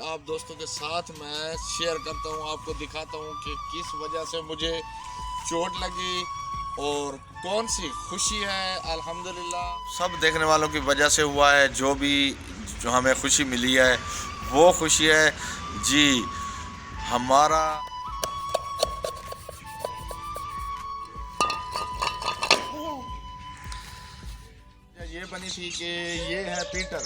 आप दोस्तों के साथ मैं शेयर करता हूँ, आपको दिखाता हूँ कि किस वजह से मुझे चोट लगी और कौन सी खुशी है। अल्हम्दुलिल्लाह सब देखने वालों की वजह से हुआ है। जो हमें खुशी मिली है वो खुशी है जी हमारा। ये बनी थी कि ये है पीटर,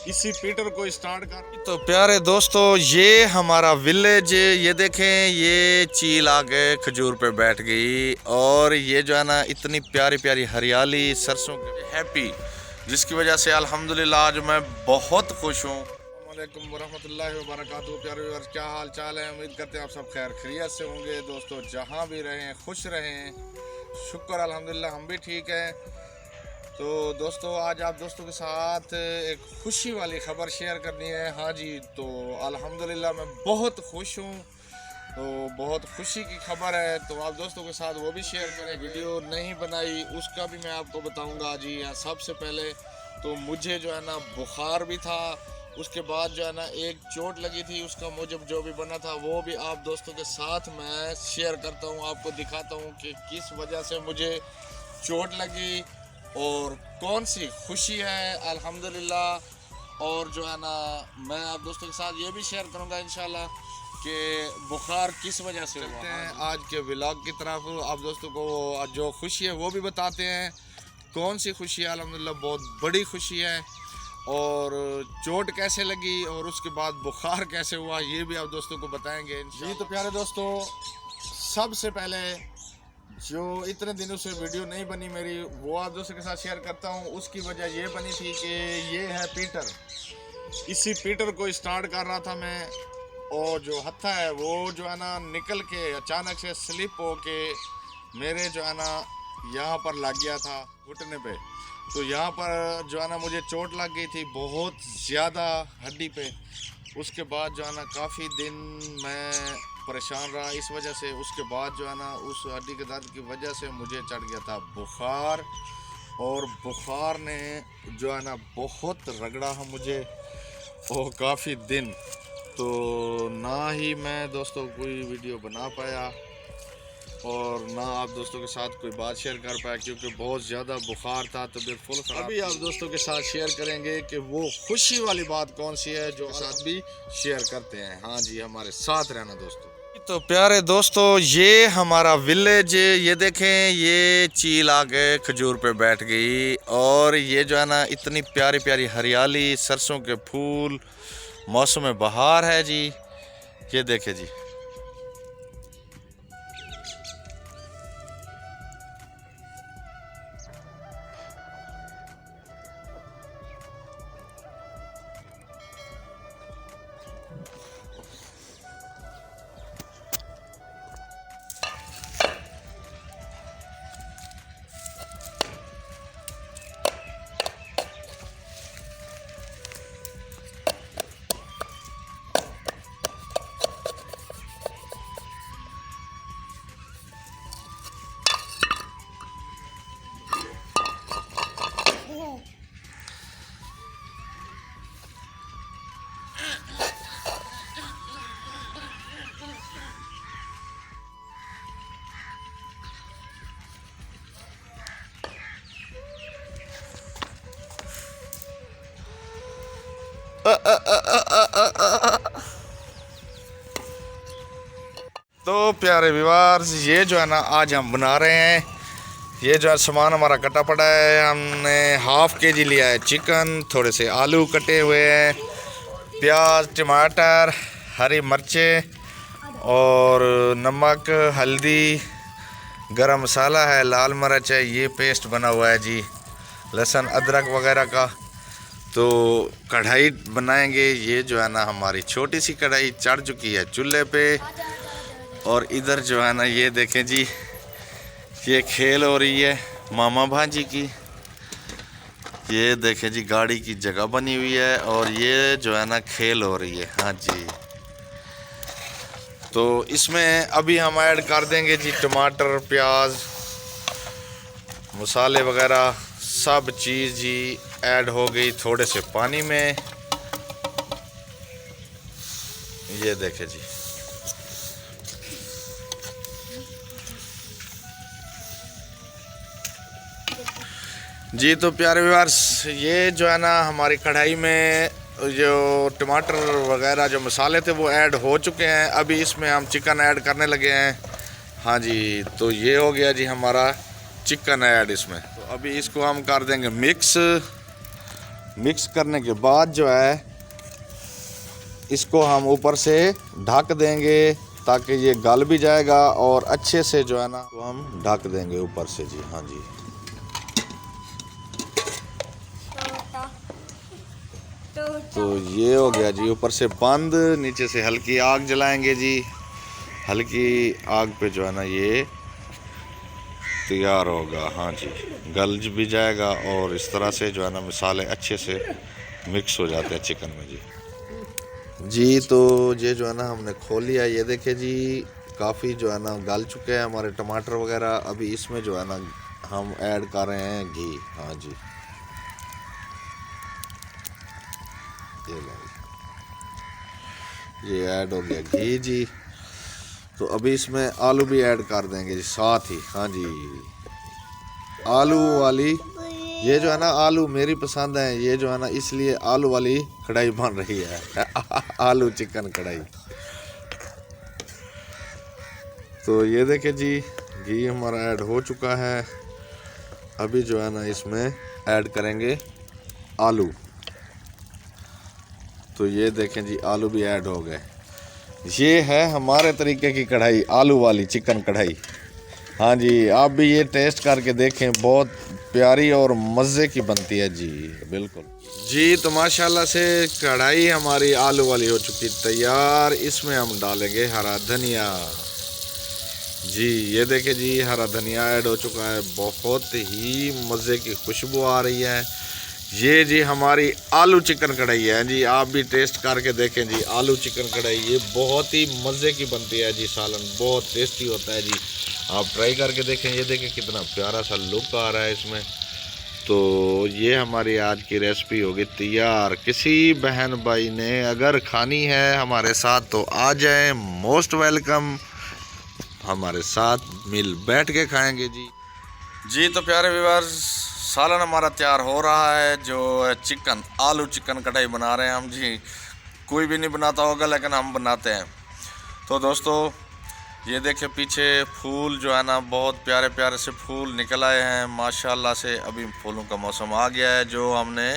इसी पीटर को स्टार्ट कर। तो प्यारे दोस्तों ये हमारा विलेज, ये देखें ये चील आके खजूर पे बैठ गई और ये जो है ना इतनी प्यारी प्यारी हरियाली सरसों के हैप्पी, जिसकी वजह से अल्हम्दुलिल्लाह आज मैं बहुत खुश हूँ। अस्सलामुअलैकुम वरहमतुल्लाहि वबरकातुहू। प्यारे व्यूअर्स क्या हाल चाल है, उम्मीद करते हैं आप सब खैर खैरियत से होंगे। दोस्तों जहाँ भी रहें खुश रहें, शुक्र अल्हम्दुलिल्लाह हम भी ठीक हैं। तो दोस्तों आज आप दोस्तों के साथ एक खुशी वाली ख़बर शेयर करनी है। हाँ जी, तो अल्हम्दुलिल्लाह मैं बहुत खुश हूँ, तो बहुत खुशी की खबर है, तो आप दोस्तों के साथ वो भी शेयर करें। वीडियो नहीं बनाई उसका भी मैं आपको बताऊँगा जी। सबसे पहले तो मुझे जो है ना बुखार भी था, उसके बाद जो है ना एक चोट लगी थी, उसका मुझे जो भी बना था वो भी आप दोस्तों के साथ मैं शेयर करता हूँ, आपको दिखाता हूँ कि किस वजह से मुझे चोट लगी और कौन सी खुशी है अल्हम्दुलिल्लाह। और जो है ना मैं आप दोस्तों के साथ ये भी शेयर करूंगा इंशाल्लाह कि बुखार किस वजह से हुआ है। आज के व्लॉग की तरफ आप दोस्तों को जो खुशी है वो भी बताते हैं। कौन सी खुशी है, अल्हम्दुलिल्लाह बहुत बड़ी खुशी है। और चोट कैसे लगी और उसके बाद बुखार कैसे हुआ ये भी आप दोस्तों को बताएंगे जी। तो प्यारे दोस्तों सबसे पहले जो इतने दिनों से वीडियो नहीं बनी मेरी, वो आप दोस्तों के साथ शेयर करता हूँ। उसकी वजह ये बनी थी कि ये है पीटर, इसी पीटर को स्टार्ट कर रहा था मैं, और जो हत्था है वो जो है ना निकल के अचानक से स्लिप हो के मेरे जो है ना यहाँ पर लग गया था घुटने पे। तो यहाँ पर जो है ना मुझे चोट लग गई थी बहुत ज़्यादा हड्डी पे। उसके बाद जो है ना काफ़ी दिन मैं परेशान रहा इस वजह से। उसके बाद जो है ना उस हड्डी के दर्द की वजह से मुझे चढ़ गया था बुखार, और बुखार ने जो है ना बहुत रगड़ा है मुझे और काफ़ी दिन। तो ना ही मैं दोस्तों कोई वीडियो बना पाया और ना आप दोस्तों के साथ कोई बात शेयर कर पाया, क्योंकि बहुत ज़्यादा बुखार था, तबीयत फुल खराब। अभी आप दोस्तों के साथ शेयर करेंगे कि वो खुशी वाली बात कौन सी है जो साथ भी शेयर करते हैं। हाँ जी, हमारे साथ रहना दोस्तों। तो प्यारे दोस्तों ये हमारा विलेज, ये देखें ये चील आके खजूर पे बैठ गई और ये जो है ना इतनी प्यारी प्यारी हरियाली, सरसों के फूल, मौसम बहार है जी। ये देखें जी। तो प्यारे व्यूअर्स ये जो है ना आज हम बना रहे हैं, ये जो है सामान हमारा कटा पड़ा है। हमने हाफ के जी लिया है चिकन, थोड़े से आलू कटे हुए हैं, प्याज, टमाटर, हरी मिर्चें और नमक, हल्दी, गरम मसाला है, लाल मिर्च है, ये पेस्ट बना हुआ है जी, लहसुन अदरक वगैरह का। तो कढ़ाई बनाएंगे। ये जो है ना हमारी छोटी सी कढ़ाई चढ़ चुकी है चूल्हे पे, और इधर जो है ना ये देखें जी, ये खेल हो रही है मामा भांजी की। ये देखें जी गाड़ी की जगह बनी हुई है और ये जो है ना खेल हो रही है। हाँ जी, तो इसमें अभी हम ऐड कर देंगे जी टमाटर, प्याज, मसाले वगैरह सब चीज़ जी ऐड हो गई थोड़े से पानी में। ये देखे जी। जी तो प्यारे व्यूअर्स, ये जो है ना हमारी कढ़ाई में जो टमाटर वगैरह जो मसाले थे वो ऐड हो चुके हैं। अभी इसमें हम चिकन ऐड करने लगे हैं। हाँ जी, तो ये हो गया जी हमारा चिकन ऐड इसमें। तो अभी इसको हम कर देंगे मिक्स करने के बाद जो है इसको हम ऊपर से ढक देंगे ताकि ये गल भी जाएगा और अच्छे से जो है ना तो हम ढक देंगे ऊपर से जी। हाँ जी, तो ये हो गया जी ऊपर से बंद। नीचे से हल्की आग जलाएंगे जी। हल्की आग पे जो है ना ये तैयार होगा। हाँ जी, गल भी जाएगा और इस तरह से जो है ना मसाले अच्छे से मिक्स हो जाते हैं चिकन में जी। तो ये जो है ना हमने खोल लिया। ये देखे जी काफ़ी जो है ना गल चुके हैं हमारे टमाटर वगैरह। अभी इसमें जो है ना हम ऐड कर रहे हैं घी। हाँ जी, ये ऐड हो गया घी जी। तो अभी इसमें आलू भी ऐड कर देंगे जी साथ ही। हाँ जी, आलू वाली ये जो है ना आलू मेरी पसंद है। ये जो है ना इसलिए आलू वाली कढ़ाई बन रही है आलू चिकन कढ़ाई। तो ये देखे जी घी हमारा ऐड हो चुका है। अभी जो है ना इसमें ऐड करेंगे आलू। तो ये देखें जी आलू भी ऐड हो गए। ये है हमारे तरीके की कढ़ाई, आलू वाली चिकन कढ़ाई। हाँ जी, आप भी ये टेस्ट करके देखें, बहुत प्यारी और मज़े की बनती है जी। बिल्कुल जी। तो माशाल्लाह से कढ़ाई हमारी आलू वाली हो चुकी तैयार। इसमें हम डालेंगे हरा धनिया जी। ये देखें जी हरा धनिया ऐड हो चुका है। बहुत ही मज़े की खुशबू आ रही है। ये जी हमारी आलू चिकन कढ़ाई है जी। आप भी टेस्ट करके देखें जी आलू चिकन कढ़ाई। ये बहुत ही मज़े की बनती है जी। सालन बहुत टेस्टी होता है जी। आप ट्राई करके देखें। ये देखें कितना प्यारा सा लुक आ रहा है इसमें। तो ये हमारी आज की रेसिपी होगी तैयार। किसी बहन भाई ने अगर खानी है हमारे साथ तो आ जाए, मोस्ट वेलकम। हमारे साथ मिल बैठ के खाएंगे जी। तो प्यारे व्यूअर्स, सालन हमारा तैयार हो रहा है। जो चिकन आलू चिकन कढ़ाई बना रहे हैं हम जी। कोई भी नहीं बनाता होगा लेकिन हम बनाते हैं। तो दोस्तों ये देखें पीछे फूल जो है ना बहुत प्यारे प्यारे से फूल निकल आए हैं माशाल्लाह से। अभी फूलों का मौसम आ गया है। जो हमने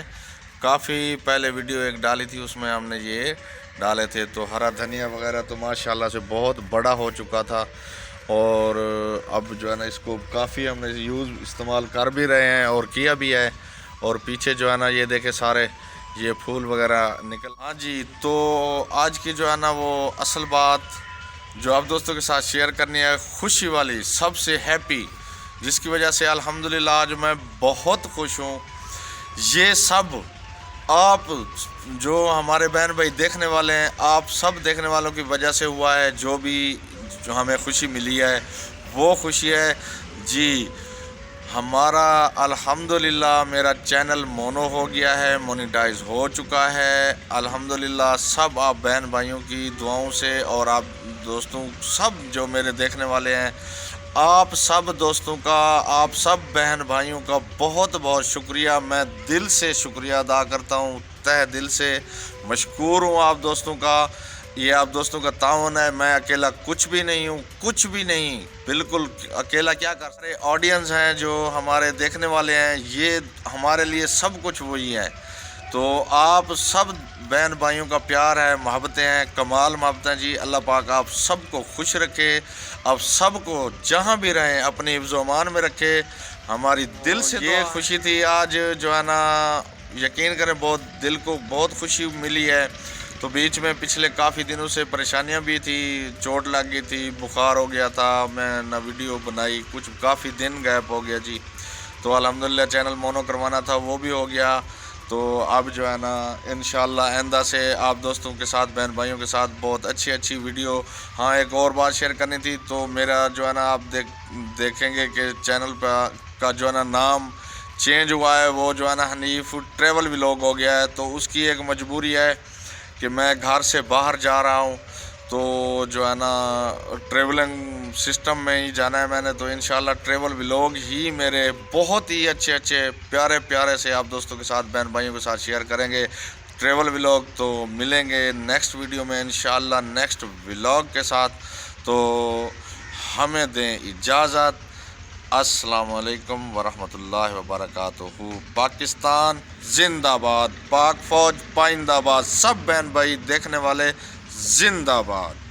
काफ़ी पहले वीडियो एक डाली थी उसमें हमने ये डाले थे। तो हरा धनिया वगैरह तो माशाल्लाह से बहुत बड़ा हो चुका था और अब जो है ना इसको काफ़ी हमने इस्तेमाल कर भी रहे हैं और किया भी है। और पीछे जो है ना ये देखे सारे ये फूल वगैरह निकल। हाँ जी, तो आज की जो है ना वो असल बात जो आप दोस्तों के साथ शेयर करनी है, खुशी वाली, सबसे हैप्पी, जिसकी वजह से अल्हम्दुलिल्लाह आज मैं बहुत खुश हूँ। ये सब आप जो हमारे बहन भाई देखने वाले हैं, आप सब देखने वालों की वजह से हुआ है। जो हमें खुशी मिली है वो खुशी है जी हमारा। अल्हम्दुलिल्लाह मेरा चैनल मोनो हो गया है, मोनेटाइज हो चुका है अल्हम्दुलिल्लाह। सब आप बहन भाइयों की दुआओं से और आप दोस्तों सब जो मेरे देखने वाले हैं, आप सब दोस्तों का, आप सब बहन भाइयों का बहुत बहुत शुक्रिया। मैं दिल से शुक्रिया अदा करता हूँ, तहे दिल से मशकूर हूँ आप दोस्तों का। ये आप दोस्तों का ताउन है। मैं अकेला कुछ भी नहीं हूँ, कुछ भी नहीं, बिल्कुल अकेला क्या कर रहे। ऑडियंस हैं जो हमारे देखने वाले हैं, ये हमारे लिए सब कुछ वही है। तो आप सब बहन भाइयों का प्यार है, मोहब्बतें हैं, कमाल मोहब्बतें जी। अल्लाह पाक आप सबको खुश रखे, आप सबको जहाँ भी रहें अपने हिफ्ज़-ओ-अमान में रखे। हमारी दिल से ये खुशी थी आज जो है ना, यकीन करें बहुत दिल को बहुत खुशी मिली है। तो बीच में पिछले काफ़ी दिनों से परेशानियां भी थी, चोट लग गई थी, बुखार हो गया था, मैं ना वीडियो बनाई, कुछ काफ़ी दिन गैप हो गया जी। तो अल्हम्दुलिल्लाह चैनल मोनो करवाना था वो भी हो गया। तो अब जो है ना इंशाल्लाह आइंदा से आप दोस्तों के साथ, बहन भाइयों के साथ बहुत अच्छी वीडियो। हाँ, एक और बात शेयर करनी थी। तो मेरा जो है ना आप देखेंगे कि चैनल का जो है ना नाम चेंज हुआ है। वो जो है ना हनीफ ट्रैवल व्लॉग हो गया है। तो उसकी एक मजबूरी है कि मैं घर से बाहर जा रहा हूँ, तो जो है ना ट्रेवलिंग सिस्टम में ही जाना है मैंने। तो इंशाल्लाह ट्रेवल व्लॉग ही मेरे बहुत ही अच्छे अच्छे प्यारे प्यारे से आप दोस्तों के साथ, बहन भाइयों के साथ शेयर करेंगे ट्रेवल व्लॉग। तो मिलेंगे नेक्स्ट वीडियो में इंशाल्लाह नेक्स्ट व्लॉग के साथ। तो हमें दें इजाज़त। अस्सलाम वालेकुम वरहमतुल्लाहि वबरकातुहू। पाकिस्तान जिंदाबाद, पाक फौज पाइंदाबाद, सब बहन भाई देखने वाले जिंदाबाद।